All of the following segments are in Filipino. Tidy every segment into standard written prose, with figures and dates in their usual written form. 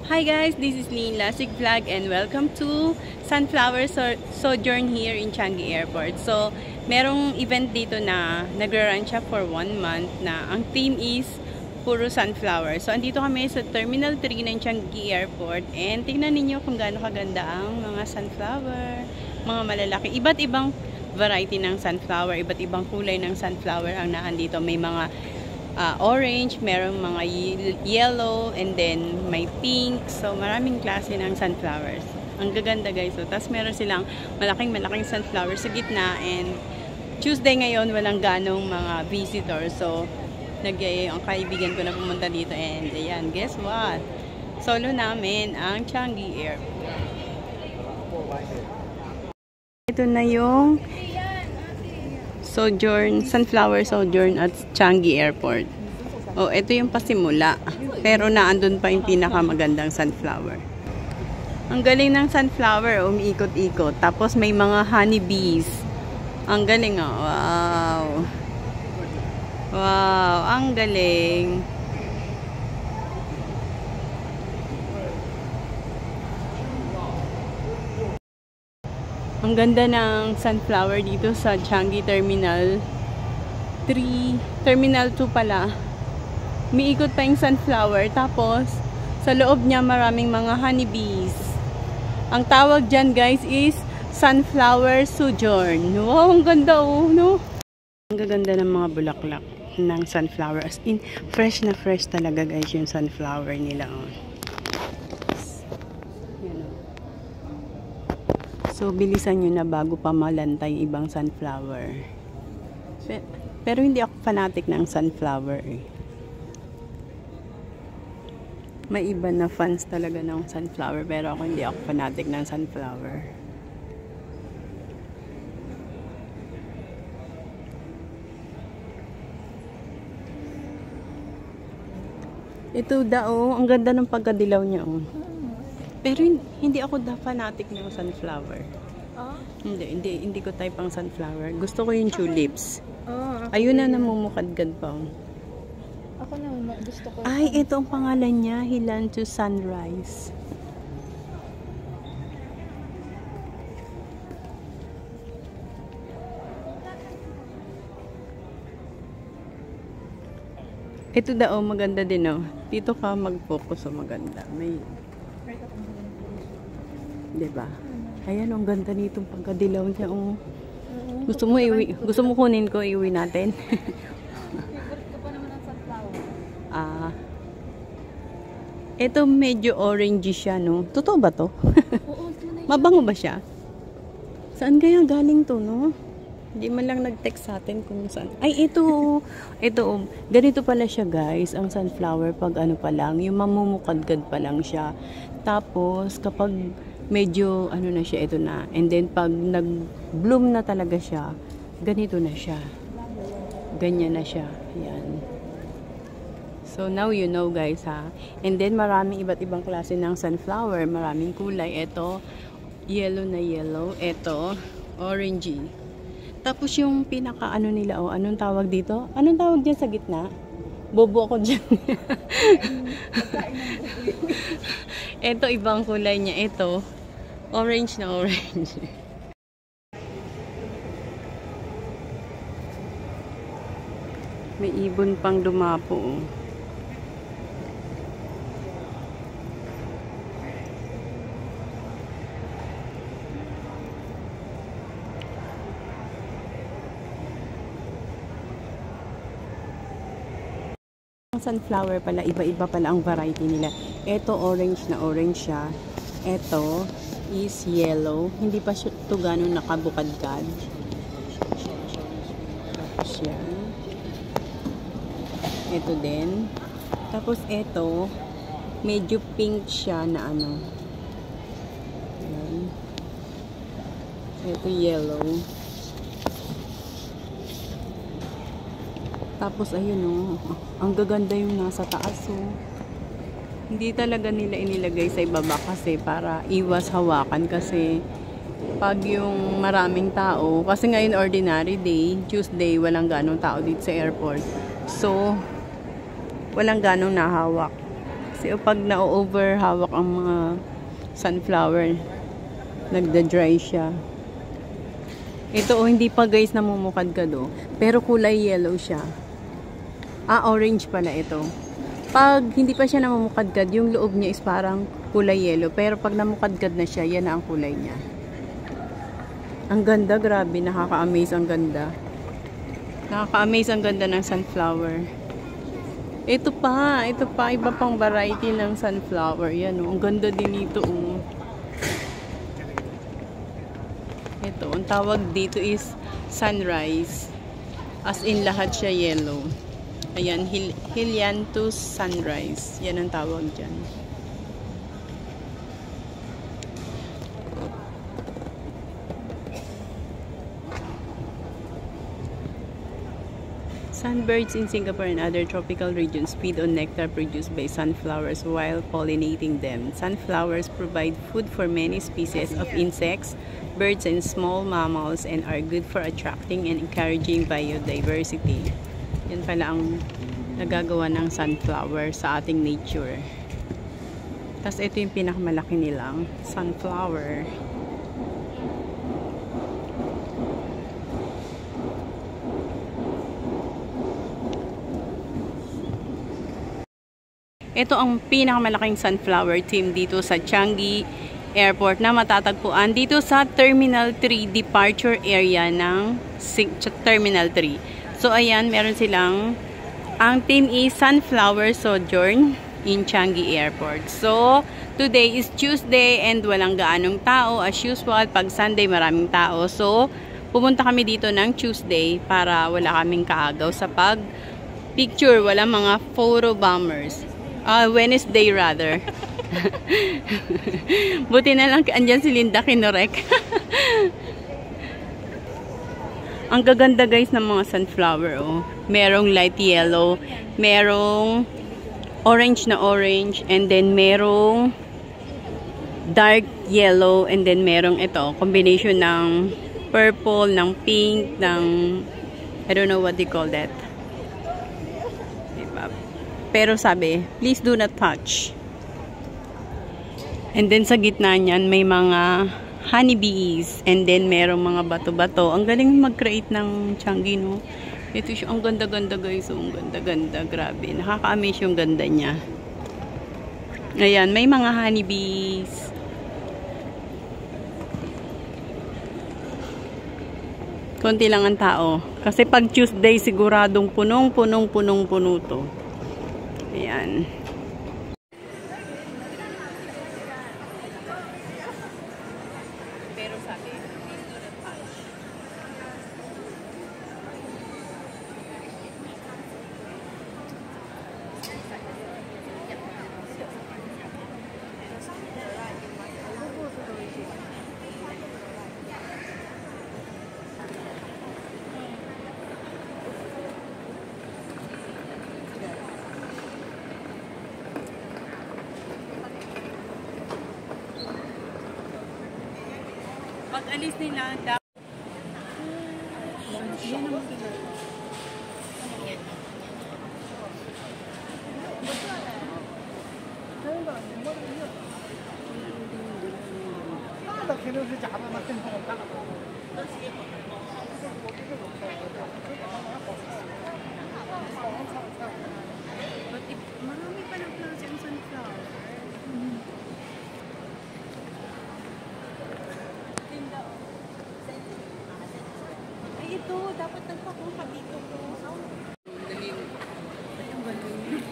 Hi guys, this is Lynn Lasig Vlog and welcome to Sunflower Sojourn here in Changi Airport. So, merong event dito na nagra-run siya for 1 month na ang theme is puro sunflower. So, andito kami sa Terminal 3 ng Changi Airport and tingnan ninyo kung gaano kaganda ang mga sunflower, mga malalaki. Iba't ibang variety ng sunflower, iba't ibang kulay ng sunflower ang naandito. May mga orange, merong mga yellow, and then may pink. So, maraming klase ng sunflowers. Ang gaganda guys. So, tas meron silang malaking sunflower sa gitna. And Tuesday ngayon, walang ganong mga visitors. So, ang kaibigan ko na pumunta dito. And ayan, guess what? Solo namin ang Changi Airport. Ito na yung Sunflower Sojourn at Changi Airport. Oh, ito yung pasimula. Pero naandun pa yung pinakamagandang sunflower. Ang galing ng sunflower, umiikot-ikot. Tapos may mga honeybees. Ang galing, oh. Wow. Wow, ang galing. Ang ganda ng sunflower dito sa Changi Terminal 3. Terminal 2 pala. Umiikot pa yung sunflower. Tapos, sa loob niya maraming mga honeybees. Ang tawag dyan guys is Sunflower Sojourn. Wow, ang ganda oh, no? Ang gaganda ng mga bulaklak ng sunflower. As in, fresh na fresh talaga guys yung sunflower nila. Oh. So, bilisan nyo na bago pa malantay ibang sunflower. Pero hindi ako fanatic ng sunflower eh. May iba na fans talaga ng sunflower, pero ako hindi ako fanatic ng sunflower. Ito daw, ang ganda ng pagkadilaw niya oh. Pero hindi ako fanatic ng sunflower. Oh? Hindi ko type ang sunflower. Gusto ko yung tulips. Oh, ayun na namumukadgad pa. Ako na gusto ko. Ay, ito ang pangalan niya, Hilan to Sunrise. Ito daw, maganda din oh. Dito ka mag-focus oh, maganda. May diba? Ayan, ang ganda nitong pagkadilaw niya. Oh. Gusto mo kunin ko, iuwi natin? Favorite ko pa naman ang sunflower. Ito medyo orange siya, no? Totoo ba to? Oo, tunay. Mabango ba siya? Saan kaya galing to, no? Hindi man lang nag-text sa atin kung saan. Ay, ito. Ito, ganito pala siya, guys. Ang sunflower, pag ano pa lang, yung mamumukadgad pa lang siya. Tapos, kapag medyo ano na siya, ito na. And then pag nag-bloom na talaga siya, ganito na siya. Ganyan na siya. Yan. So now you know guys ha. And then maraming iba't ibang klase ng sunflower, maraming kulay. Ito yellow na yellow, ito orangey. Tapos yung pinaka ano nila, oh, anong tawag dito? Anong tawag diyan sa gitna? Bobo ako dyan. Ito ibang kulay niya. Ito orange na orange. May ibon pang dumapo. Oh. Sunflower pala, iba-iba pala ang variety nila. Ito orange na orange siya. Ito is yellow. Hindi pa siya ito gano'ng nakabukadkad. Tapos yan. Ito din. Tapos ito, medyo pink siya na ano. Yan. Ito yellow. Tapos ayun oh, ang gaganda yung nasa taas oh. Hindi talaga nila inilagay sa ibaba kasi para iwas hawakan kasi pag yung maraming tao, kasi ngayon ordinary day, Tuesday, walang ganong tao dito sa airport. So, walang ganong nahawak. Kasi pag na-over hawak ang mga sunflower, nagda-dry siya. Ito oh, hindi pa guys namumukadkad oh. Pero kulay yellow siya. Orange pala ito. Pag hindi pa siya namumukadkad, yung loob niya is parang kulay yellow. Pero pag namukadkad na siya, yan na ang kulay niya. Ang ganda, grabe. Nakaka-amaze ang ganda. Nakaka-amaze ang ganda ng sunflower. Ito pa. Iba pang variety ng sunflower. Yan oh. Ang ganda din ito oh. Ito, ang tawag dito is sunrise. As in, lahat siya yellow. Ayan, Helianthus sunrise. Yan ang tawag dyan. Sunbirds in Singapore and other tropical regions feed on nectar produced by sunflowers while pollinating them. Sunflowers provide food for many species of insects, birds, and small mammals and are good for attracting and encouraging biodiversity. Yan pala ang nagagawa ng sunflower sa ating nature. Tapos ito yung pinakamalaki nilang sunflower. Ito ang pinakamalaking sunflower team dito sa Changi Airport na matatagpuan dito sa Terminal 3 departure area ng Terminal 3. So, ayan, meron silang, ang team is Sunflower Sojourn in Changi Airport. So, today is Tuesday and walang gaanong tao. As usual, pag Sunday, maraming tao. So, pumunta kami dito ng Tuesday para wala kaming kaagaw sa pag-picture. Walang mga photo bombers. Wednesday rather. Buti na lang, andyan si Linda kinorek. Ang gaganda guys ng mga sunflower oh. Merong light yellow, merong orange na orange, and then merong dark yellow, and then merong ito, combination ng purple, ng pink, ng I don't know what they call that. Diba? Pero sabi, please do not touch. And then sa gitna niyan may mga honeybees, and then merong mga bato-bato. Ang galing mag-create ng Changi, no? Ito siya, ang ganda-ganda guys. Ang ganda-ganda, grabe. Nakaka-amaze yung ganda niya. Ayan, may mga honeybees. Konti lang ang tao. Kasi pag Tuesday, siguradong punong-puno to. Ayan. Pag-alis nila, yan ang But if, marami pa ng klase ang sunflower. Ay, ito. Dapat nagpakuha dito ko. Dali. Ay, ang galing.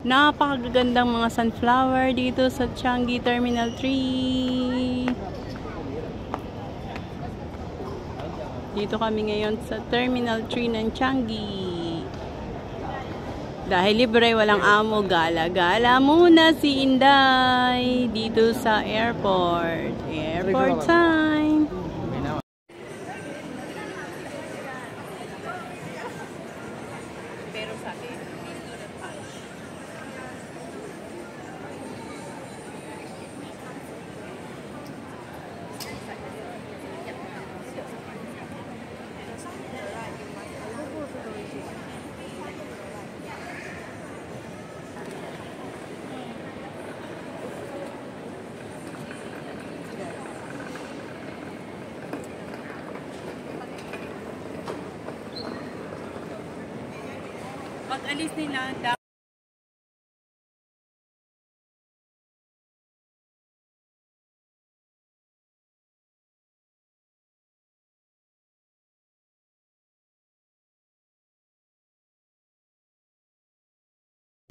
Napakagandang mga sunflower dito sa Changi Terminal 3. Dito kami ngayon sa Terminal 3 ng Changi. Dahil libre, walang amo, gala-gala muna si Inday dito sa airport. Airport time! Pero sabi, pag-alis nila,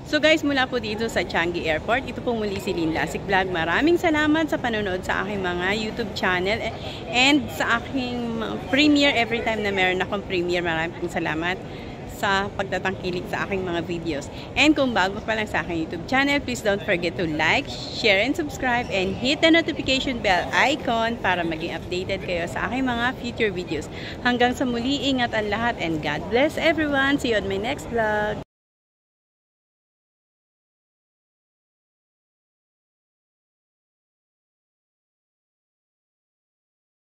so guys, mula po dito sa Changi Airport, ito po muli si Lynn Lasik Vlog. Maraming salamat sa panonood sa aking mga YouTube channel and sa aking premiere every time na meron akong premiere. Maraming salamat sa pagtatangkilik sa aking mga videos. And kung bago pa lang sa aking YouTube channel, please don't forget to like, share, and subscribe, and hit the notification bell icon para maging updated kayo sa aking mga future videos. Hanggang sa muli, ingat ang lahat, and God bless everyone. See you on my next vlog.